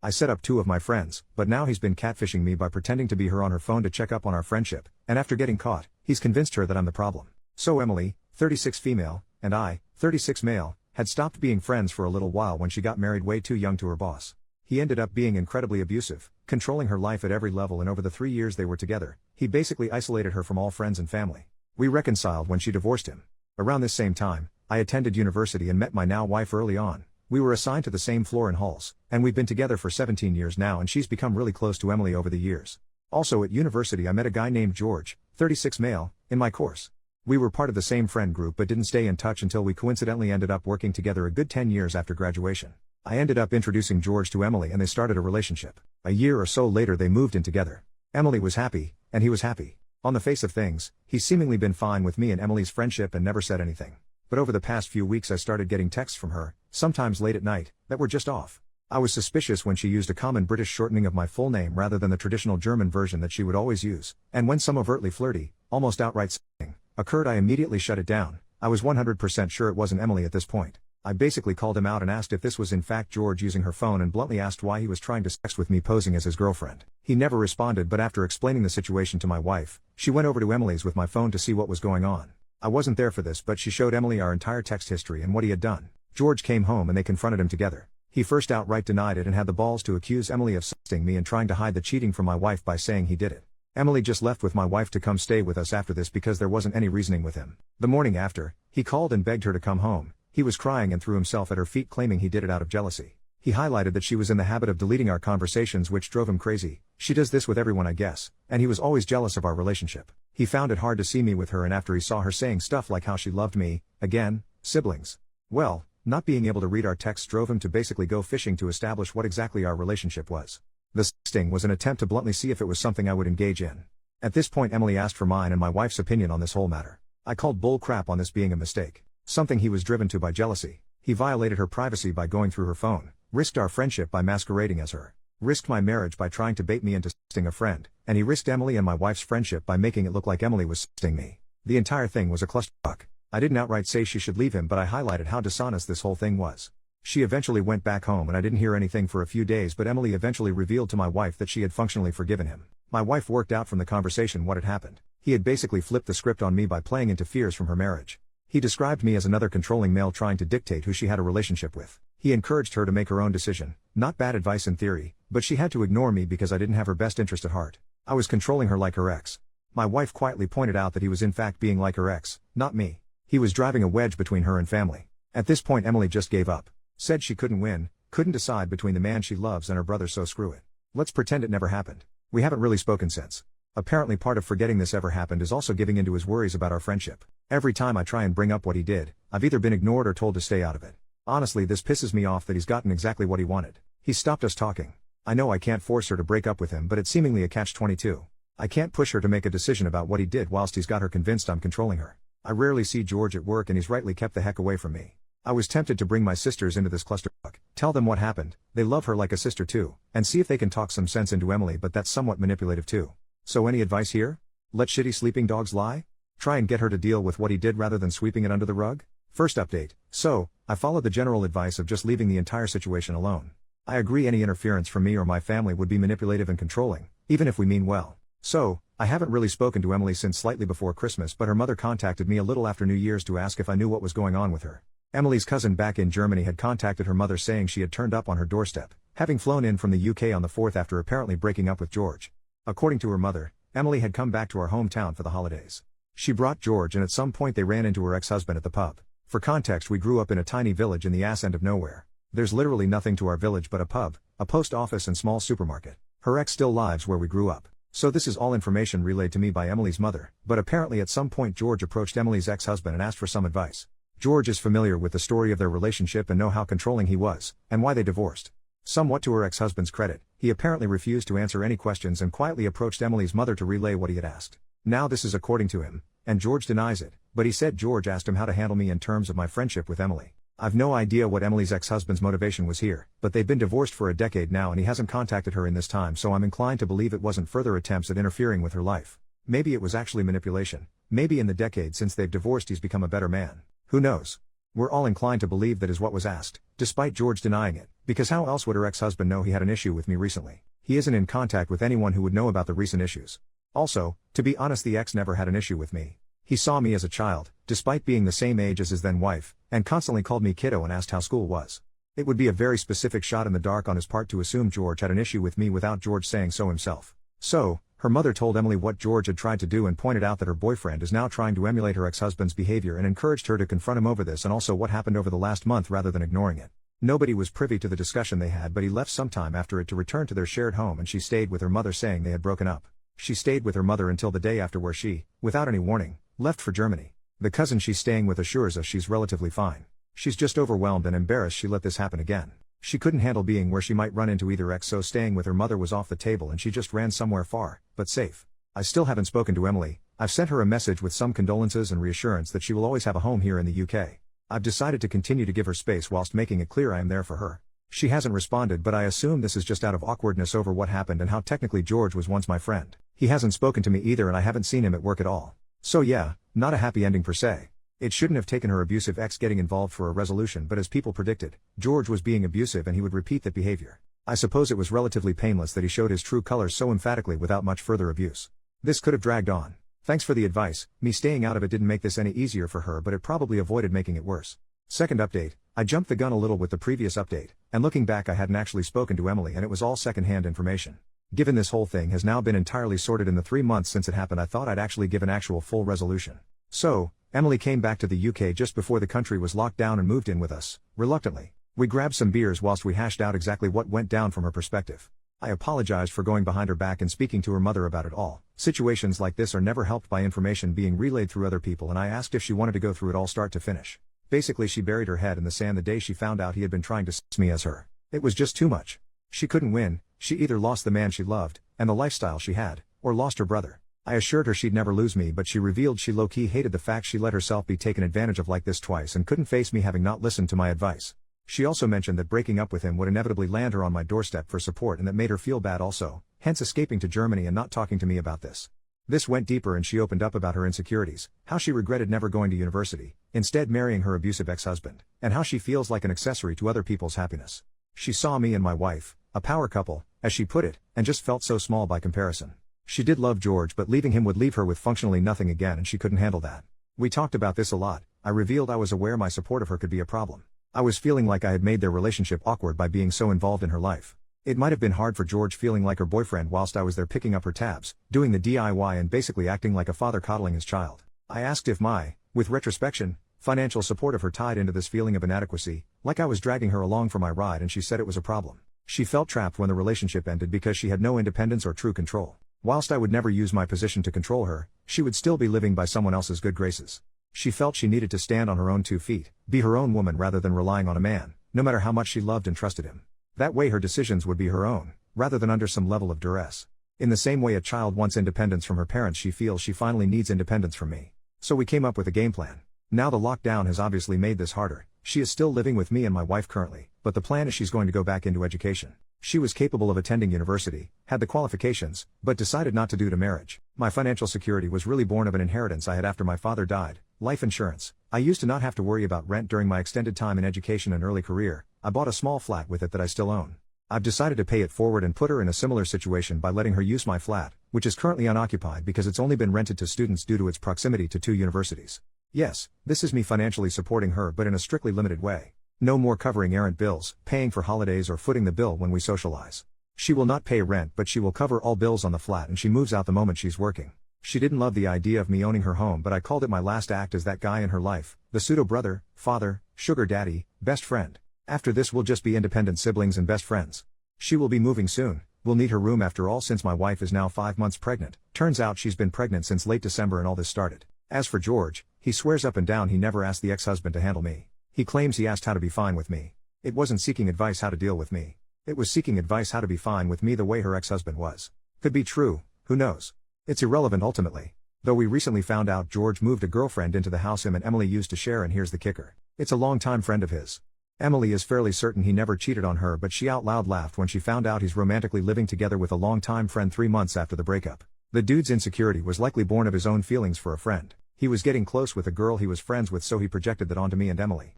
I set up 2 of my friends, but now he's been catfishing me by pretending to be her on her phone to check up on our friendship, and after getting caught, he's convinced her that I'm the problem. So Emily, 36 female, and I, 36 male, had stopped being friends for a little while when she got married way too young to her boss. He ended up being incredibly abusive, controlling her life at every level, and over the 3 years they were together, he basically isolated her from all friends and family. We reconciled when she divorced him. Around this same time, I attended university and met my now wife early on. We were assigned to the same floor in halls, and we've been together for 17 years now, and she's become really close to Emily over the years. Also at university I met a guy named George, 36 male, in my course. We were part of the same friend group but didn't stay in touch until we coincidentally ended up working together a good 10 years after graduation. I ended up introducing George to Emily and they started a relationship. A year or so later they moved in together. Emily was happy, and he was happy. On the face of things, he's seemingly been fine with me and Emily's friendship and never said anything. But over the past few weeks I started getting texts from her, sometimes late at night, that were just off. I was suspicious when she used a common British shortening of my full name rather than the traditional German version that she would always use, and when some overtly flirty, almost outright saying, occurred I immediately shut it down. I was 100% sure it wasn't Emily at this point. I basically called him out and asked if this was in fact George using her phone and bluntly asked why he was trying to sex with me posing as his girlfriend. He never responded, but after explaining the situation to my wife, she went over to Emily's with my phone to see what was going on. I wasn't there for this, but she showed Emily our entire text history and what he had done. George came home and they confronted him together. He first outright denied it and had the balls to accuse Emily of sexting me and trying to hide the cheating from my wife by saying he did it. Emily just left with my wife to come stay with us after this because there wasn't any reasoning with him. The morning after, he called and begged her to come home. He was crying and threw himself at her feet claiming he did it out of jealousy. He highlighted that she was in the habit of deleting our conversations, which drove him crazy. She does this with everyone, I guess, and he was always jealous of our relationship. He found it hard to see me with her, and after he saw her saying stuff like how she loved me, again, siblings. Well, not being able to read our texts drove him to basically go fishing to establish what exactly our relationship was. The sexting was an attempt to bluntly see if it was something I would engage in. At this point Emily asked for mine and my wife's opinion on this whole matter. I called bull crap on this being a mistake. Something he was driven to by jealousy. He violated her privacy by going through her phone, risked our friendship by masquerading as her, risked my marriage by trying to bait me into sexting a friend, and he risked Emily and my wife's friendship by making it look like Emily was sexting me. The entire thing was a clusterfuck. I didn't outright say she should leave him, but I highlighted how dishonest this whole thing was. She eventually went back home and I didn't hear anything for a few days, but Emily eventually revealed to my wife that she had functionally forgiven him. My wife worked out from the conversation what had happened. He had basically flipped the script on me by playing into fears from her marriage. He described me as another controlling male trying to dictate who she had a relationship with. He encouraged her to make her own decision. Not bad advice in theory, but she had to ignore me because I didn't have her best interest at heart. I was controlling her like her ex. My wife quietly pointed out that he was in fact being like her ex, not me. He was driving a wedge between her and family. At this point Emily just gave up. Said she couldn't win, couldn't decide between the man she loves and her brother, so screw it. Let's pretend it never happened. We haven't really spoken since. Apparently part of forgetting this ever happened is also giving into his worries about our friendship. Every time I try and bring up what he did, I've either been ignored or told to stay out of it. Honestly, this pisses me off that he's gotten exactly what he wanted. He's stopped us talking. I know I can't force her to break up with him, but it's seemingly a catch-22. I can't push her to make a decision about what he did whilst he's got her convinced I'm controlling her. I rarely see George at work and he's rightly kept the heck away from me. I was tempted to bring my sisters into this clusterfuck, tell them what happened, they love her like a sister too, and see if they can talk some sense into Emily, but that's somewhat manipulative too. So any advice here? Let shitty sleeping dogs lie? Try and get her to deal with what he did rather than sweeping it under the rug? First update. So, I followed the general advice of just leaving the entire situation alone. I agree any interference from me or my family would be manipulative and controlling, even if we mean well. So, I haven't really spoken to Emily since slightly before Christmas, but her mother contacted me a little after New Year's to ask if I knew what was going on with her. Emily's cousin back in Germany had contacted her mother saying she had turned up on her doorstep, having flown in from the UK on the 4th after apparently breaking up with George. According to her mother, Emily had come back to our hometown for the holidays. She brought George and at some point they ran into her ex-husband at the pub. For context, we grew up in a tiny village in the ass end of nowhere. There's literally nothing to our village but a pub, a post office and small supermarket. Her ex still lives where we grew up. So this is all information relayed to me by Emily's mother, but apparently at some point George approached Emily's ex-husband and asked for some advice. George is familiar with the story of their relationship and know how controlling he was, and why they divorced. Somewhat to her ex-husband's credit, he apparently refused to answer any questions and quietly approached Emily's mother to relay what he had asked. Now this is according to him, and George denies it, but he said George asked him how to handle me in terms of my friendship with Emily. I've no idea what Emily's ex-husband's motivation was here, but they've been divorced for a decade now and he hasn't contacted her in this time, so I'm inclined to believe it wasn't further attempts at interfering with her life. Maybe it was actually manipulation. Maybe in the decade since they've divorced he's become a better man. Who knows? We're all inclined to believe that is what was asked, despite George denying it, because how else would her ex-husband know he had an issue with me recently? He isn't in contact with anyone who would know about the recent issues. Also, to be honest, the ex never had an issue with me. He saw me as a child, despite being the same age as his then wife, and constantly called me kiddo and asked how school was. It would be a very specific shot in the dark on his part to assume George had an issue with me without George saying so himself. So, her mother told Emily what George had tried to do and pointed out that her boyfriend is now trying to emulate her ex-husband's behavior and encouraged her to confront him over this and also what happened over the last month rather than ignoring it. Nobody was privy to the discussion they had, but he left sometime after it to return to their shared home, and she stayed with her mother, saying they had broken up. She stayed with her mother until the day after, where she, without any warning, left for Germany. The cousin she's staying with assures us she's relatively fine. She's just overwhelmed and embarrassed she let this happen again. She couldn't handle being where she might run into either ex, so staying with her mother was off the table and she just ran somewhere far, but safe. I still haven't spoken to Emily. I've sent her a message with some condolences and reassurance that she will always have a home here in the UK. I've decided to continue to give her space whilst making it clear I am there for her. She hasn't responded, but I assume this is just out of awkwardness over what happened and how technically George was once my friend. He hasn't spoken to me either and I haven't seen him at work at all. So yeah, not a happy ending per se. It shouldn't have taken her abusive ex getting involved for a resolution, but as people predicted, George was being abusive and he would repeat that behavior. I suppose it was relatively painless that he showed his true colors so emphatically without much further abuse. This could have dragged on. Thanks for the advice. Me staying out of it didn't make this any easier for her, but it probably avoided making it worse. Second update, I jumped the gun a little with the previous update, and looking back I hadn't actually spoken to Emily and it was all second-hand information. Given this whole thing has now been entirely sorted in the 3 months since it happened, I thought I'd actually give an actual full resolution. So, Emily came back to the UK just before the country was locked down and moved in with us, reluctantly. We grabbed some beers whilst we hashed out exactly what went down from her perspective. I apologized for going behind her back and speaking to her mother about it all. Situations like this are never helped by information being relayed through other people, and I asked if she wanted to go through it all start to finish. Basically, she buried her head in the sand the day she found out he had been trying to s me as her. It was just too much. She couldn't win. She either lost the man she loved, and the lifestyle she had, or lost her brother. I assured her she'd never lose me, but she revealed she low-key hated the fact she let herself be taken advantage of like this twice and couldn't face me having not listened to my advice. She also mentioned that breaking up with him would inevitably land her on my doorstep for support, and that made her feel bad also, hence escaping to Germany and not talking to me about this. This went deeper and she opened up about her insecurities, how she regretted never going to university, instead marrying her abusive ex-husband, and how she feels like an accessory to other people's happiness. She saw me and my wife, a power couple, as she put it, and just felt so small by comparison. She did love George, but leaving him would leave her with functionally nothing again, and she couldn't handle that. We talked about this a lot. I revealed I was aware my support of her could be a problem. I was feeling like I had made their relationship awkward by being so involved in her life. It might have been hard for George feeling like her boyfriend whilst I was there picking up her tabs, doing the DIY and basically acting like a father coddling his child. I asked if my, with retrospection, financial support of her tied into this feeling of inadequacy, like I was dragging her along for my ride, and she said it was a problem. She felt trapped when the relationship ended because she had no independence or true control. Whilst I would never use my position to control her, she would still be living by someone else's good graces. She felt she needed to stand on her own 2 feet, be her own woman rather than relying on a man, no matter how much she loved and trusted him. That way her decisions would be her own, rather than under some level of duress. In the same way a child wants independence from her parents, she feels she finally needs independence from me. So we came up with a game plan. Now the lockdown has obviously made this harder. She is still living with me and my wife currently, but the plan is she's going to go back into education. She was capable of attending university, had the qualifications, but decided not to due to marriage. My financial security was really born of an inheritance I had after my father died. Life insurance. I used to not have to worry about rent during my extended time in education and early career. I bought a small flat with it that I still own. I've decided to pay it forward and put her in a similar situation by letting her use my flat, which is currently unoccupied because it's only been rented to students due to its proximity to 2 universities. Yes, this is me financially supporting her, but in a strictly limited way. No more covering errant bills, paying for holidays, or footing the bill when we socialize. She will not pay rent, but she will cover all bills on the flat, and she moves out the moment she's working. She didn't love the idea of me owning her home, but I called it my last act as that guy in her life, the pseudo-brother, father, sugar daddy, best friend. After this we'll just be independent siblings and best friends. She will be moving soon. We'll need her room after all, since my wife is now 5 months pregnant. Turns out she's been pregnant since late December and all this started. As for George, he swears up and down he never asked the ex-husband to handle me. He claims he asked how to be fine with me. It wasn't seeking advice how to deal with me. It was seeking advice how to be fine with me the way her ex-husband was. Could be true, who knows? It's irrelevant ultimately. Though we recently found out George moved a girlfriend into the house him and Emily used to share, and here's the kicker. It's a longtime friend of his. Emily is fairly certain he never cheated on her, but she out loud laughed when she found out he's romantically living together with a longtime friend 3 months after the breakup. The dude's insecurity was likely born of his own feelings for a friend. He was getting close with a girl he was friends with, so he projected that onto me and Emily.